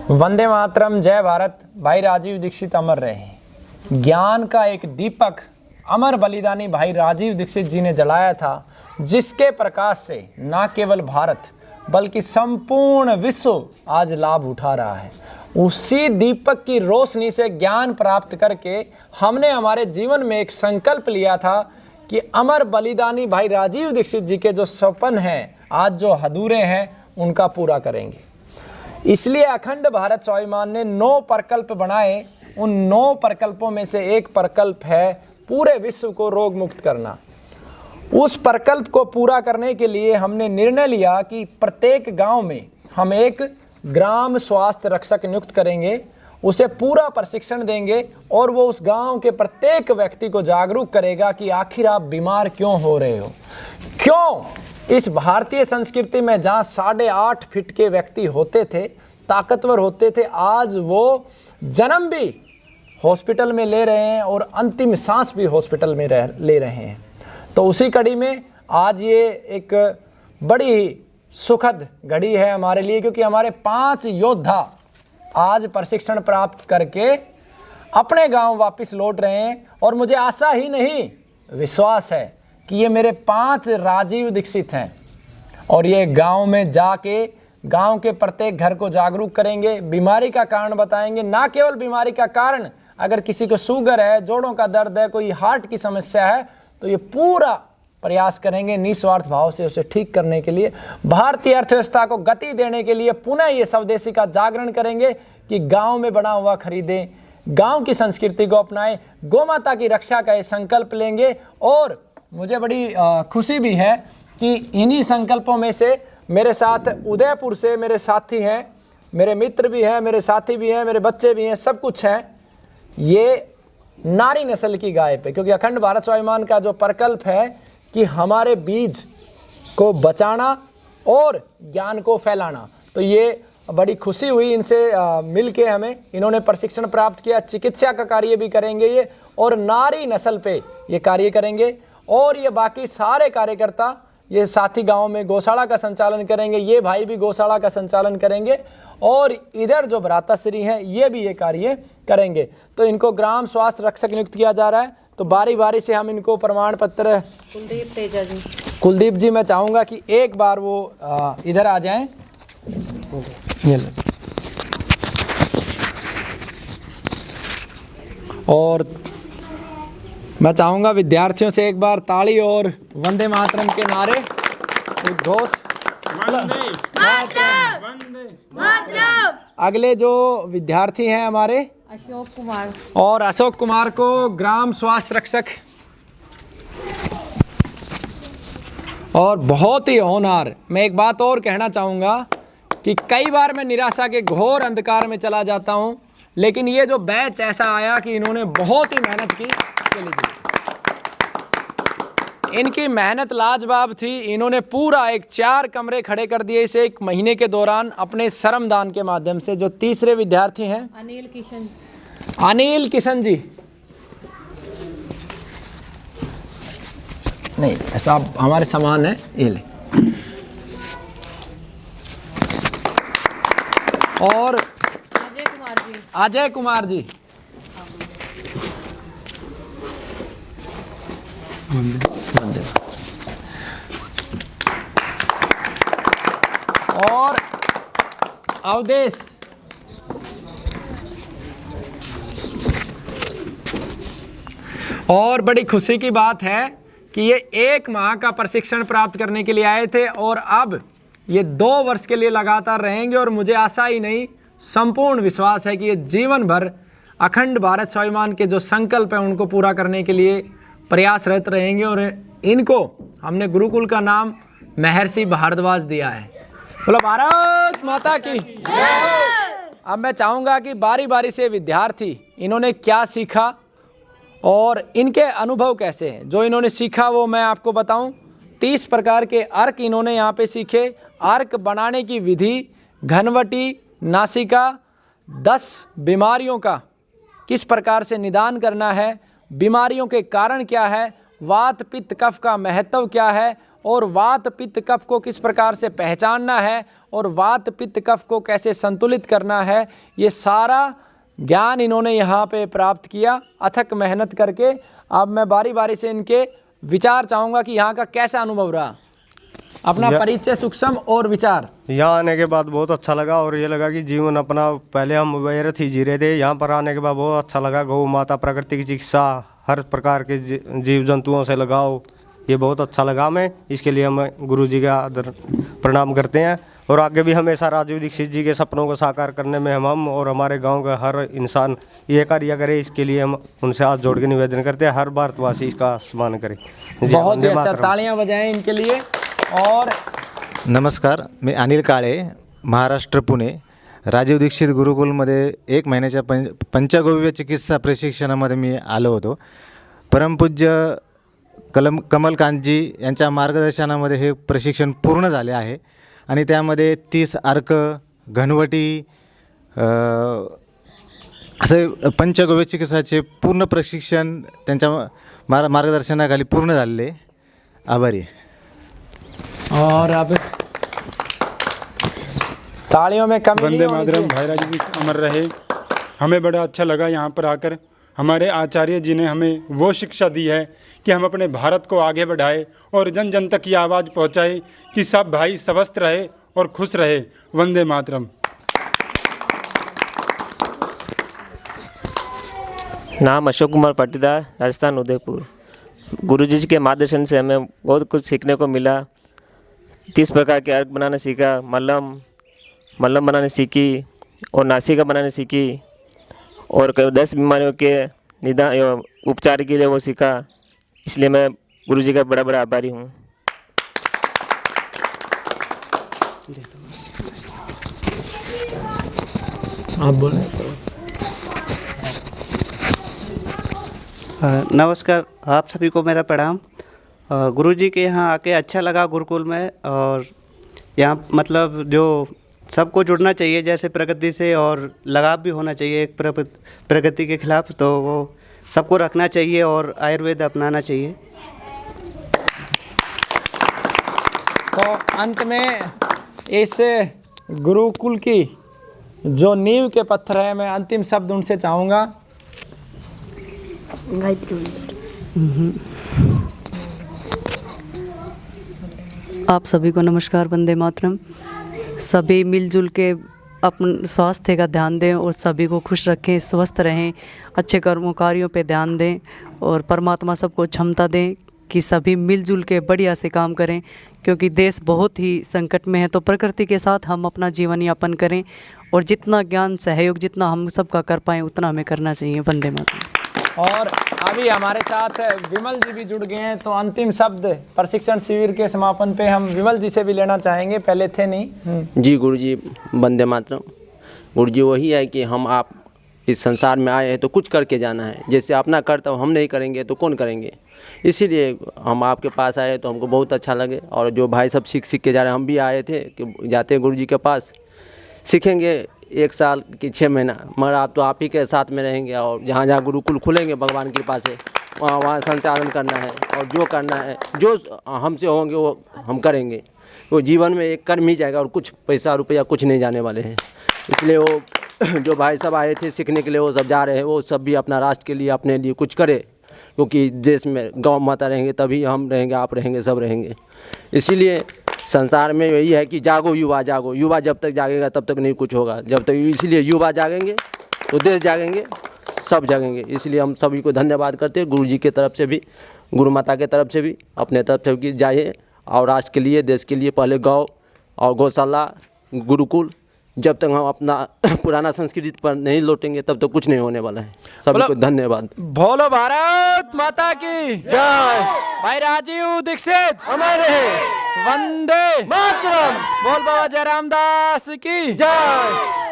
वंदे मातरम, जय भारत। भाई राजीव दीक्षित अमर रहे। ज्ञान का एक दीपक अमर बलिदानी भाई राजीव दीक्षित जी ने जलाया था, जिसके प्रकाश से न केवल भारत बल्कि संपूर्ण विश्व आज लाभ उठा रहा है। उसी दीपक की रोशनी से ज्ञान प्राप्त करके हमने हमारे जीवन में एक संकल्प लिया था कि अमर बलिदानी भाई राजीव दीक्षित जी के जो सपन हैं, आज जो अधूरे हैं, उनका पूरा करेंगे। इसलिए अखंड भारत स्वाभिमान ने 9 प्रकल्प बनाए। उन 9 प्रकल्पों में से एक प्रकल्प है पूरे विश्व को रोग मुक्त करना। उस प्रकल्प को पूरा करने के लिए हमने निर्णय लिया कि प्रत्येक गांव में हम एक ग्राम स्वास्थ्य रक्षक नियुक्त करेंगे, उसे पूरा प्रशिक्षण देंगे और वो उस गांव के प्रत्येक व्यक्ति को जागरूक करेगा कि आखिर आप बीमार क्यों हो रहे हो। क्यों इस भारतीय संस्कृति में जहाँ 8.5 फीट के व्यक्ति होते थे, ताकतवर होते थे, आज वो जन्म भी हॉस्पिटल में ले रहे हैं और अंतिम सांस भी हॉस्पिटल में ले रहे हैं। तो उसी कड़ी में आज ये एक बड़ी सुखद घड़ी है हमारे लिए, क्योंकि हमारे 5 योद्धा आज प्रशिक्षण प्राप्त करके अपने गांव वापस लौट रहे हैं। और मुझे आशा ही नहीं, विश्वास है कि ये मेरे 5 राजीव दीक्षित हैं और ये गांव में जाके गांव के प्रत्येक घर को जागरूक करेंगे, बीमारी का कारण बताएंगे। ना केवल बीमारी का कारण, अगर किसी को शुगर है, जोड़ों का दर्द है, कोई हार्ट की समस्या है, तो ये पूरा प्रयास करेंगे निस्वार्थ भाव से उसे ठीक करने के लिए। भारतीय अर्थव्यवस्था को गति देने के लिए पुनः ये स्वदेशी का जागरण करेंगे कि गांव में बना हुआ खरीदें, गांव की संस्कृति को अपनाएं, गौमाता की रक्षा का ये संकल्प लेंगे। और मुझे बड़ी खुशी भी है कि इन्हीं संकल्पों में से मेरे साथ उदयपुर से मेरे साथी हैं, मेरे मित्र भी हैं, मेरे साथी भी हैं, मेरे बच्चे भी हैं, सब कुछ हैं। ये नारी नस्ल की गाय पे, क्योंकि अखंड भारत स्वाभिमान का जो प्रकल्प है कि हमारे बीज को बचाना और ज्ञान को फैलाना, तो ये बड़ी खुशी हुई इनसे मिल के हमें। इन्होंने प्रशिक्षण प्राप्त किया, चिकित्सा का कार्य भी करेंगे ये, और नारी नस्ल पे ये कार्य करेंगे। और ये बाकी सारे कार्यकर्ता ये साथी गांव में गौशाला का संचालन करेंगे, ये भाई भी गौशाला का संचालन करेंगे, और इधर जो भ्राताश्री हैं ये भी ये कार्य करेंगे। तो इनको ग्राम स्वास्थ्य रक्षक नियुक्त किया जा रहा है। तो बारी बारी से हम इनको प्रमाण पत्र, कुलदीप तेजा जी, कुलदीप जी, मैं चाहूँगा कि एक बार वो इधर आ जाएं। ये लो। और मैं चाहूँगा विद्यार्थियों से एक बार ताली और वंदे मातरम के नारे उद्घोष। अगले जो विद्यार्थी हैं हमारे अशोक कुमार, और अशोक कुमार को ग्राम स्वास्थ्य रक्षक। और बहुत ही होनहार। मैं एक बात और कहना चाहूँगा कि कई बार मैं निराशा के घोर अंधकार में चला जाता हूँ, लेकिन ये जो बैच ऐसा आया कि इन्होंने बहुत ही मेहनत की। इनकी मेहनत लाजवाब थी। इन्होंने पूरा एक 4 कमरे खड़े कर दिए इसे 1 महीने के दौरान अपने श्रमदान के माध्यम से। जो तीसरे विद्यार्थी हैं अनिल किशन जी, नहीं ऐसा हमारे समान है, ये ले। और अजय कुमार जी, और अवधेश, और बड़ी खुशी की बात है कि ये 1 माह का प्रशिक्षण प्राप्त करने के लिए आए थे और अब ये 2 वर्ष के लिए लगातार रहेंगे। और मुझे आशा ही नहीं, संपूर्ण विश्वास है कि ये जीवन भर अखंड भारत स्वाभिमान के जो संकल्प है उनको पूरा करने के लिए प्रयासरत रहेंगे। और इनको हमने गुरुकुल का नाम महर्षि भारद्वाज दिया है। बोलो भारत माता की। अब मैं चाहूँगा कि बारी बारी से विद्यार्थी इन्होंने क्या सीखा और इनके अनुभव कैसे हैं। जो इन्होंने सीखा वो मैं आपको बताऊं। 30 प्रकार के अर्क इन्होंने यहाँ पे सीखे। अर्क बनाने की विधि, घनवटी, नासिका, 10 बीमारियों का किस प्रकार से निदान करना है, बीमारियों के कारण क्या है, वात पित्त कफ का महत्व क्या है, और वात पित्त कफ को किस प्रकार से पहचानना है और वात पित्त कफ को कैसे संतुलित करना है, ये सारा ज्ञान इन्होंने यहाँ पे प्राप्त किया अथक मेहनत करके। अब मैं बारी बारी से इनके विचार चाहूँगा कि यहाँ का कैसा अनुभव रहा। अपना परिचय, सूक्ष्म और विचार। यहाँ आने के बाद बहुत अच्छा लगा और ये लगा कि जीवन अपना, पहले हम व्यर्थ ही जी रहे थे, यहाँ पर आने के बाद बहुत अच्छा लगा। गौ माता, प्रकृति की चिकित्सा, हर प्रकार के जीव जंतुओं से लगाओ, ये बहुत अच्छा लगा हमें। इसके लिए हम गुरु जी का आदर प्रणाम करते हैं और आगे भी हमेशा राजीव दीक्षित जी के सपनों को साकार करने में हम और हमारे गांव का हर इंसान ये कार्य करे, इसके लिए हम उनसे हाथ जोड़ के निवेदन करते हैं, हर भारतवासी इसका सम्मान करे। बहुत ही अच्छा, तालियां बजाएं इनके लिए। और नमस्कार, मी अनिल काळे, महाराष्ट्र, पुणे। राजीव दीक्षित गुरुकुलमध्ये 1 महिन्याच्या पंचगव्य चिकित्सा प्रशिक्षणामध्ये मी आलो होतो। परमपूज्य कमलकांतजी यांच्या मार्गदर्शनामध्ये हे प्रशिक्षण पूर्ण झाले आहे आणि त्यामध्ये 30 अर्क, घनवटी असे पंचगव्य चिकित्साचे पूर्ण प्रशिक्षण त्यांच्या मार्गदर्शनाखाली पूर्ण झालेले। आभारी। और अब तालियों में कमी नहीं वंदे होनी मातरम। चाहिए। भाई राजीव जी अमर रहे। हमें बड़ा अच्छा लगा यहाँ पर आकर। हमारे आचार्य जी ने हमें वो शिक्षा दी है कि हम अपने भारत को आगे बढ़ाए और जन जन तक ये आवाज़ पहुँचाए कि सब भाई स्वस्थ रहे और खुश रहे। वंदे मातरम। नाम अशोक कुमार पाटीदार, राजस्थान, उदयपुर। गुरुजी के मार्गदर्शन से हमें बहुत कुछ सीखने को मिला। 30 प्रकार के अर्क बनाना सीखा, मल्लम बनाने सीखी और नासिका बनाने सीखी और 10 बीमारियों के निदान उपचार के लिए वो सीखा। इसलिए मैं गुरुजी का बड़ा बड़ा आभारी हूँ। आप बोलें। नमस्कार, आप सभी को मेरा प्रणाम। गुरुजी के यहाँ आके अच्छा लगा गुरुकुल में। और यहाँ मतलब जो सबको जुड़ना चाहिए जैसे प्रकृति से, और लगाव भी होना चाहिए एक प्रकृति के खिलाफ, तो वो सबको रखना चाहिए और आयुर्वेद अपनाना चाहिए। तो अंत में इस गुरुकुल की जो नींव के पत्थर है, मैं अंतिम शब्द उनसे चाहूँगा। आप सभी को नमस्कार, वंदे मातरम। सभी मिलजुल के अपन स्वास्थ्य का ध्यान दें और सभी को खुश रखें, स्वस्थ रहें, अच्छे कर्मों कार्यों पे ध्यान दें और परमात्मा सबको क्षमता दें कि सभी मिलजुल के बढ़िया से काम करें, क्योंकि देश बहुत ही संकट में है। तो प्रकृति के साथ हम अपना जीवन यापन करें और जितना ज्ञान सहयोग जितना हम सबका कर पाएँ उतना हमें करना चाहिए। वंदे मातरम। और अभी हमारे साथ विमल जी भी जुड़ गए हैं, तो अंतिम शब्द प्रशिक्षण शिविर के समापन पे हम विमल जी से भी लेना चाहेंगे, पहले थे नहीं। जी गुरुजी, वंदे मातरम। गुरुजी वही है कि हम आप इस संसार में आए हैं तो कुछ करके जाना है। जैसे अपना कर्तव्य हम नहीं करेंगे तो कौन करेंगे, इसीलिए हम आपके पास आए तो हमको बहुत अच्छा लगे। और जो भाई सब सीख के जा रहे हैं, हम भी आए थे कि जाते गुरुजी के पास सीखेंगे 1 साल कि 6 महीना, मगर आप तो आप ही के साथ में रहेंगे और जहाँ जहाँ गुरुकुल खुलेंगे भगवान की कृपा से वहाँ संचालन करना है और जो करना है, जो हमसे होंगे वो हम करेंगे। वो जीवन में एक कर्म ही जाएगा और कुछ पैसा रुपया कुछ नहीं जाने वाले हैं। इसलिए वो जो भाई सब आए थे सीखने के लिए वो सब जा रहे हैं, वो सब भी अपना राष्ट्र के लिए अपने लिए कुछ करे, क्योंकि देश में गौ माता रहेंगे तभी हम रहेंगे, आप रहेंगे, सब रहेंगे। इसीलिए संसार में यही है कि जागो युवा, जागो युवा। जब तक जागेगा तब तक नहीं कुछ होगा, जब तक, इसलिए युवा जागेंगे तो देश जागेंगे, सब जागेंगे। इसलिए हम सभी को धन्यवाद करते हैं, गुरु जी की तरफ से भी, गुरु माता की तरफ से भी, अपने तरफ से भी जाइए और राष्ट्र के लिए, देश के लिए पहले गौ और गौशाला, गुरुकुल। जब तक हम अपना पुराना संस्कृति पर नहीं लौटेंगे तब तक कुछ नहीं होने वाला है। सभी को धन्यवाद। बोलो भारत माता की जय। भाई राजीव दीक्षित हमारे वंदे मातरम। बोल बाबा जयराम दास की जय।